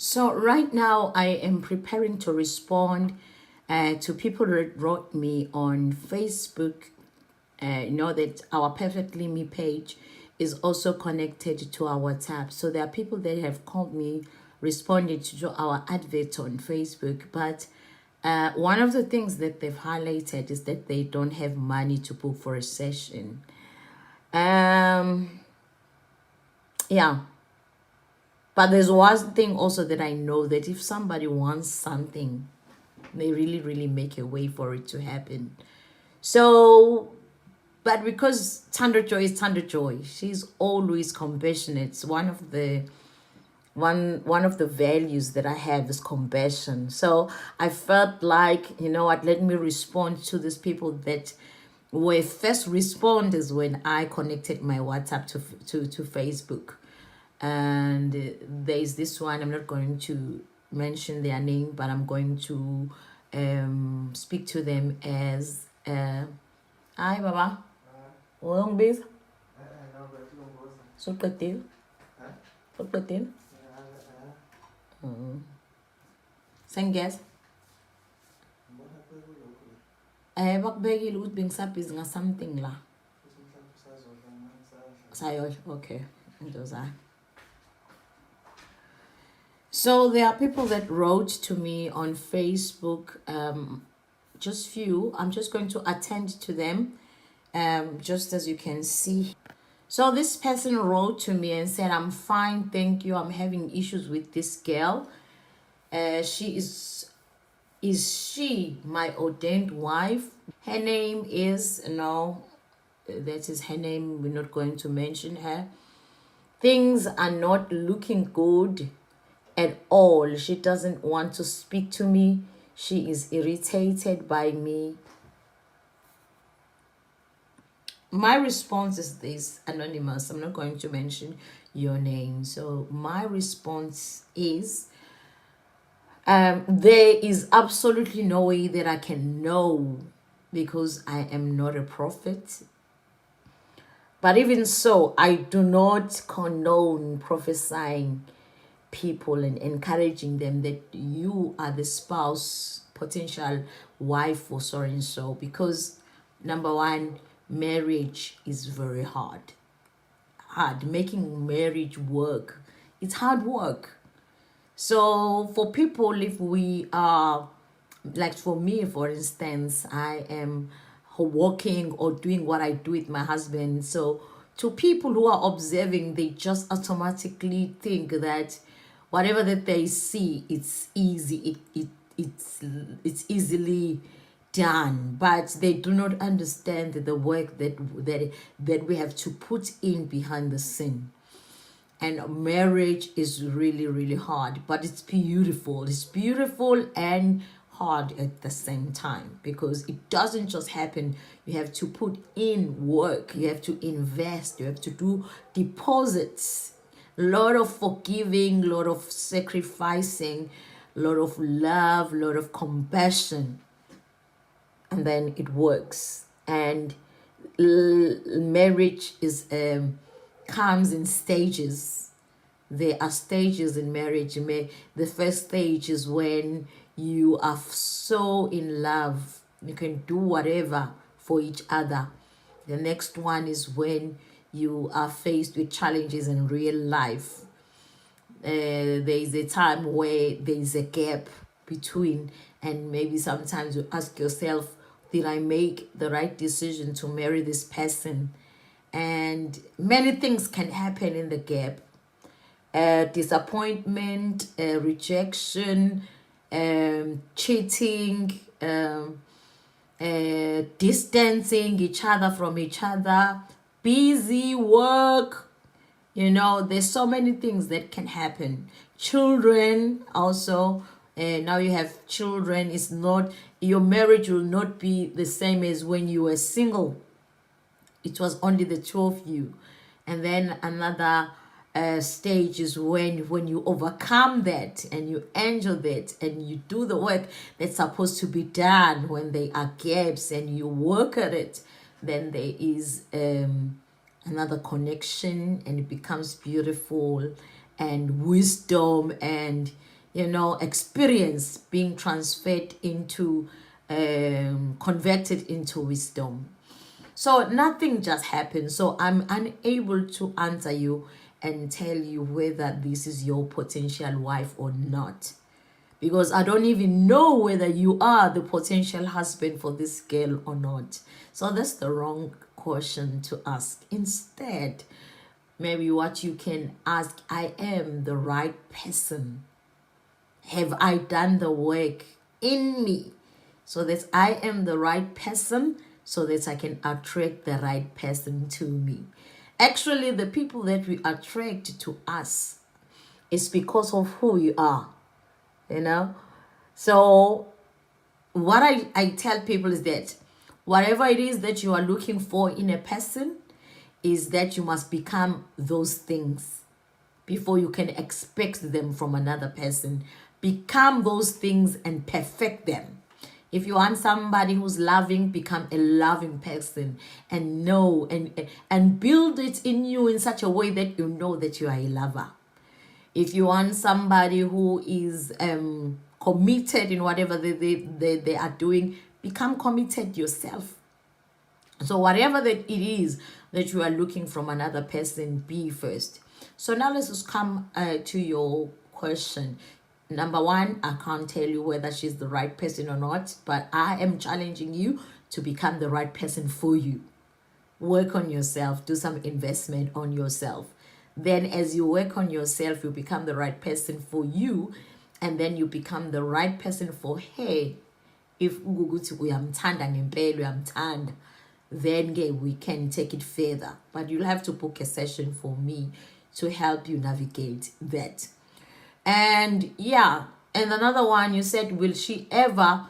So right now I am preparing to respond to people that wrote me on Facebook. You know that our Perfectly Me page is also connected to our WhatsApp. So there are people that have called me, responded to our advert on Facebook. But one of the things that they've highlighted is that they don't have money to book for a session. Yeah. But there's one thing also that I know, that if somebody wants something, they really, really make a way for it to happen. So, but because Tender Joy is Tender Joy, she's always compassionate. It's one of the values that I have is compassion. So I felt like, you know what, let me respond to these people that were first responders when I connected my WhatsApp to Facebook. And there's this one, I'm not going to mention their name, but I'm going to speak to them as hi baba, long biz so katil so katil senges bakubekile ukuthi bengisabhizi nga something la sayo. Okay, those are. So there are people that wrote to me on Facebook, just few. I'm just going to attend to them, just as you can see. So this person wrote to me and said, I'm fine, thank you. I'm having issues with this girl. Is she my ordained wife? Her name is, no, that is her name. We're not going to mention her. Things are not looking good at all. She doesn't want to speak to me. She is irritated by me. My response is this, anonymous. I'm not going to mention your name. So my response is, there is absolutely no way that I can know, because I am not a prophet. But even so, I do not condone prophesying people and encouraging them that you are the spouse, potential wife for so and so, because number one, marriage is very hard. Making marriage work, it's hard work. So for people, if we are, like for me, for instance, I am working or doing what I do with my husband. So to people who are observing, they just automatically think that whatever that they see, it's easy, it's easily done, but they do not understand the work that we have to put in behind the scene. And marriage is really, really hard, but it's beautiful. It's beautiful and hard at the same time, because it doesn't just happen. You have to put in work, you have to invest, you have to do deposits, a lot of forgiving, a lot of sacrificing, a lot of love, a lot of compassion, and then it works. And marriage is comes in stages. There are stages in marriage. The first stage is when you are so in love, you can do whatever for each other. The next one is when you are faced with challenges in real life. There is a time where there is a gap between, and maybe sometimes you ask yourself, did I make the right decision to marry this person? And many things can happen in the gap. Disappointment, rejection, cheating, distancing each other from each other, busy work. You know, there's so many things that can happen. Children also. Now you have children. It's not, your marriage will not be the same as when you were single. It was only the two of you. And then another stage is when you overcome that and you enjoy that and you do the work that's supposed to be done. When there are gaps and you work at it, then there is another connection, and it becomes beautiful, and wisdom, and experience being transferred into, converted into wisdom. So nothing just happens. So I'm unable to answer you and tell you whether this is your potential wife or not, because I don't even know whether you are the potential husband for this girl or not. So that's the wrong question to ask. Instead, maybe what you can ask, I am the right person. Have I done the work in me so that I am the right person, so that I can attract the right person to me? Actually, the people that we attract to us is because of who you are, So what I tell people is that whatever it is that you are looking for in a person, is that you must become those things before you can expect them from another person. Become those things and perfect them. If you want somebody who's loving, become a loving person, and know and build it in you in such a way that you know that you are a lover. If you want somebody who is committed in whatever they are doing, become committed yourself. So whatever that it is that you are looking from another person, be first. So now let's just come to your question. Number one, I can't tell you whether she's the right person or not, but I am challenging you to become the right person for you. Work on yourself, do some investment on yourself. Then as you work on yourself, you become the right person for you, and then you become the right person for her. If uyamthanda ngempela uyamthanda, then we can take it further. But you'll have to book a session for me to help you navigate that. And another one, you said, will she ever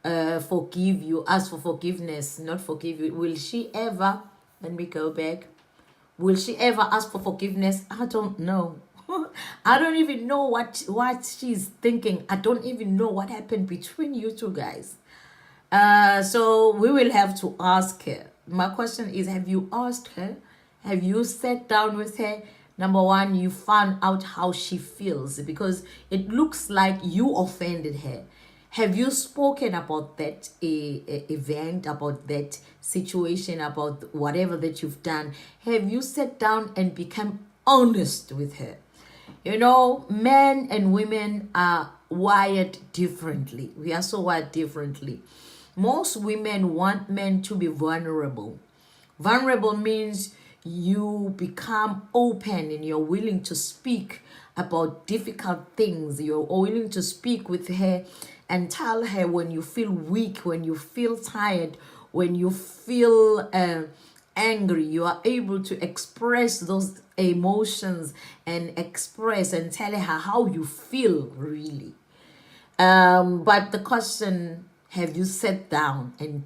forgive you? Ask for forgiveness, not forgive you. Will she ever, let me go back. Will she ever ask for forgiveness? I don't know. I don't even know what she's thinking. I don't even know what happened between you two guys. So we will have to ask her. My question is, have you asked her? Have you sat down with her? Number one, you found out how she feels, because it looks like you offended her. Have you spoken about that event, about that situation, about whatever that you've done? Have you sat down and become honest with her? Men and women are wired differently. We are so wired differently. Most women want men to be vulnerable. Vulnerable means you become open and you're willing to speak about difficult things. You're willing to speak with her and tell her when you feel weak, when you feel tired, when you feel angry. You are able to express those emotions and express and tell her how you feel really. But the question, have you sat down and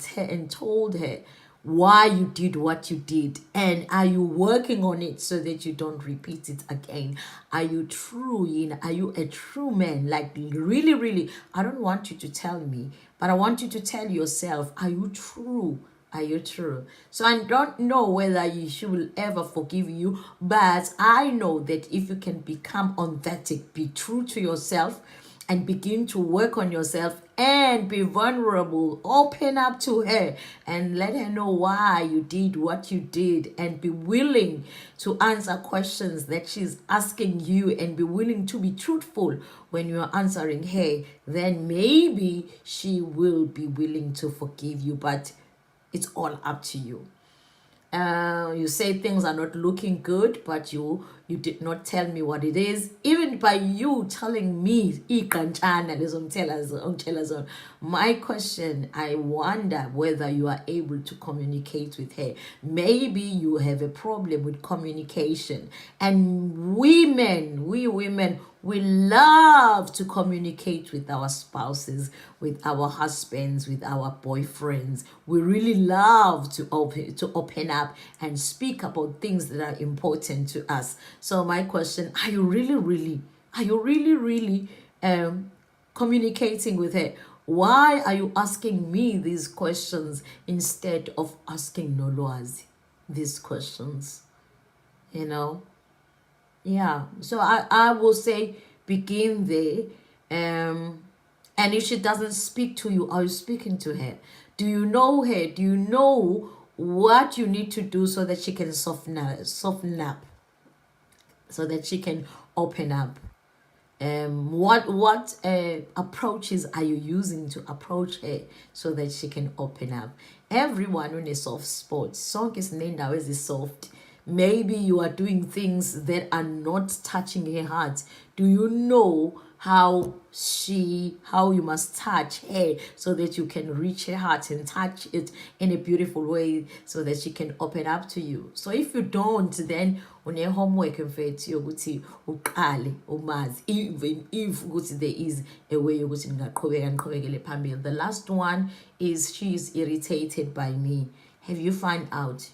told her why you did what you did, and are you working on it so that you don't repeat it again? Are you true? Are you a true man? Like really, really, I don't want you to tell me, but I want you to tell yourself, are you true? Are you true? So I don't know whether she will ever forgive you, but I know that if you can become authentic, be true to yourself, and begin to work on yourself and be vulnerable, open up to her and let her know why you did what you did, and be willing to answer questions that she's asking you, and be willing to be truthful when you're answering her, then maybe she will be willing to forgive you. But it's all up to you. You say things are not looking good, but you did not tell me what it is. Even by you telling me, my question, I wonder whether you are able to communicate with her. Maybe you have a problem with communication. And we women, we love to communicate with our spouses, with our husbands, with our boyfriends. We really love to open up and speak about things that are important to us. So my question, are you really communicating with her? Why are you asking me these questions instead of asking Nolwazi these questions? Yeah, so I will say begin there um and if she doesn't speak to you, are you speaking to her? Do you know her? Do you know what you need to do so that she can soften up, so that she can open up? What approaches are you using to approach her so that she can open up? Everyone in a soft spot, song is named always is soft. Maybe you are doing things that are not touching her heart. Do you know how you must touch her so that you can reach her heart and touch it in a beautiful way so that she can open up to you? So if you don't, then une homework mfethu yokuthi uqale umazi, even if ukuthi there is a way yokuthi ngiqhubekele phambili. The last one is, she is irritated by me. Have you found out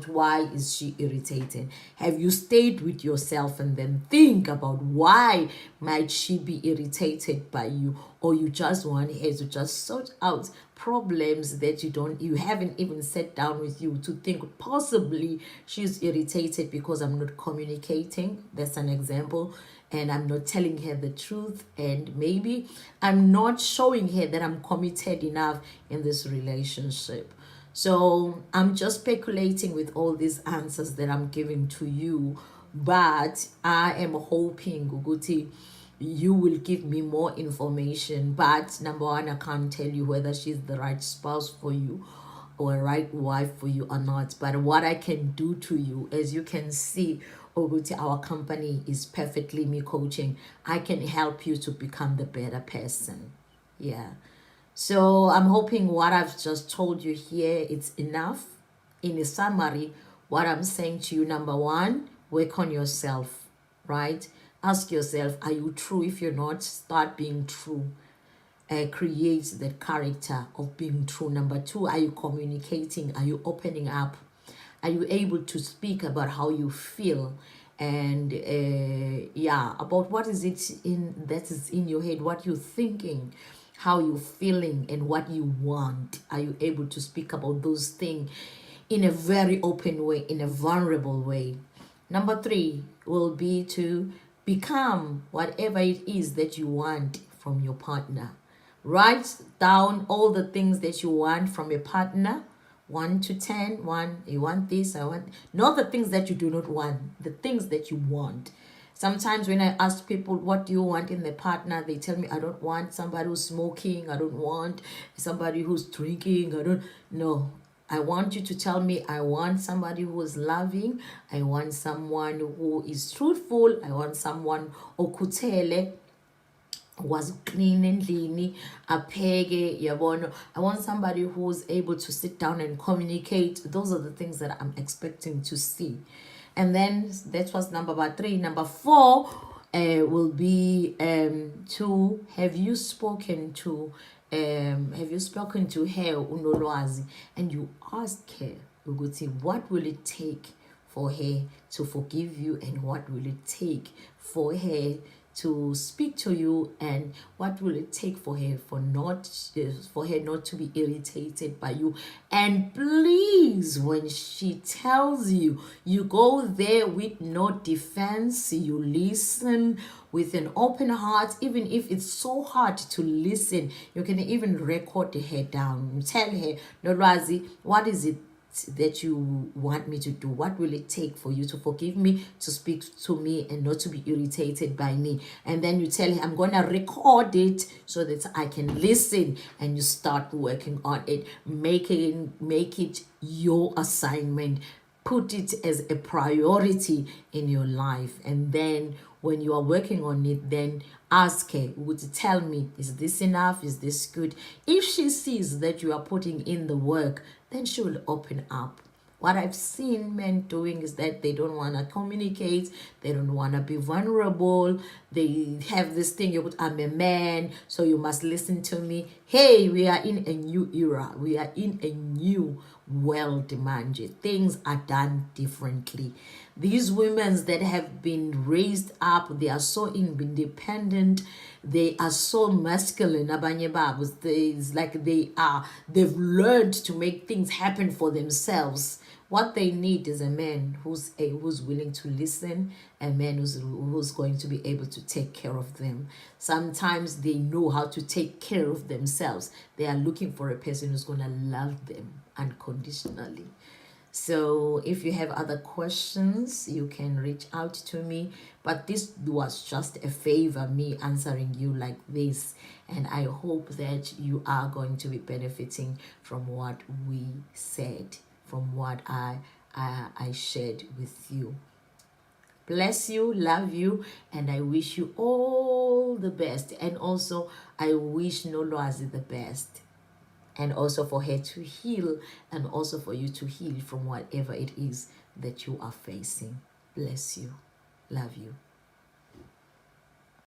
why is she irritated? Have you stayed with yourself and then think about why might she be irritated by you? Or you just want her to just sort out problems that you haven't even sat down with you to think possibly she's irritated because I'm not communicating. That's an example. And I'm not telling her the truth, and maybe I'm not showing her that I'm committed enough in this relationship. So I'm just speculating with all these answers that I'm giving to you, but I am hoping, Guguti, you will give me more information. But number one, I can't tell you whether she's the right spouse for you or a right wife for you or not. But what I can do to you, as you can see, Oguti, our company is Perfectly Me Coaching. I can help you to become the better person. Yeah. So I'm hoping what I've just told you here, it's enough. In a summary, what I'm saying to you, number one, work on yourself, right? Ask yourself, are you true? If you're not, start being true. Create that character of being true. Number two, are you communicating? Are you opening up? Are you able to speak about how you feel? And about what is it that is in your head, what you're thinking, how you're feeling, and what you want. Are you able to speak about those things in a very open way, in a vulnerable way? Number three will be to become whatever it is that you want from your partner. Write down all the things that you want from your partner. 1 to 10. 1, you want this, I want, not the things that you do not want, the things that you want. Sometimes when I ask people, what do you want in the partner? They tell me, I don't want somebody who's smoking. I don't want somebody who's drinking. No. I want you to tell me, I want somebody who is loving. I want someone who is truthful. I want someone okutele, was clean and leany, apege, yabono. I want somebody who's able to sit down and communicate. Those are the things that I'm expecting to see. And then that was number 3. Number 4 will be to have you spoken to her, unolwazi, and you ask her, ukuthi, what will it take for her to forgive you, and what will it take for her to speak to you, and what will it take for her not to be irritated by you? And please, when she tells you, you go there with no defense. You listen with an open heart. Even if it's so hard to listen, you can even record her down. Tell her, Nolwazi, what is it that you want me to do? What will it take for you to forgive me, to speak to me, and not to be irritated by me? And then you tell her, I'm gonna record it so that I can listen, and you start working on it. Make it your assignment. Put it as a priority in your life. And then when you are working on it, then ask her, would you tell me, is this enough? Is this good? If she sees that you are putting in the work, then she will open up. What I've seen men doing is that they don't want to communicate. They don't want to be vulnerable. They have this thing, I'm a man, so you must listen to me. Hey, we are in a new era. We are in a new world, manje. Things are done differently. These women that have been raised up, they are so independent. They are so masculine. It's like they've learned to make things happen for themselves. What they need is a man who's willing to listen, a man who's going to be able to take care of them. Sometimes they know how to take care of themselves. They are looking for a person who's going to love them unconditionally. So if you have other questions, you can reach out to me. But this was just a favor, me answering you like this. And I hope that you are going to be benefiting from what we said, from what I shared with you. Bless you, love you, and I wish you all the best. And also, I wish Noloazi the best. And also for her to heal, and also for you to heal from whatever it is that you are facing. Bless you. Love you.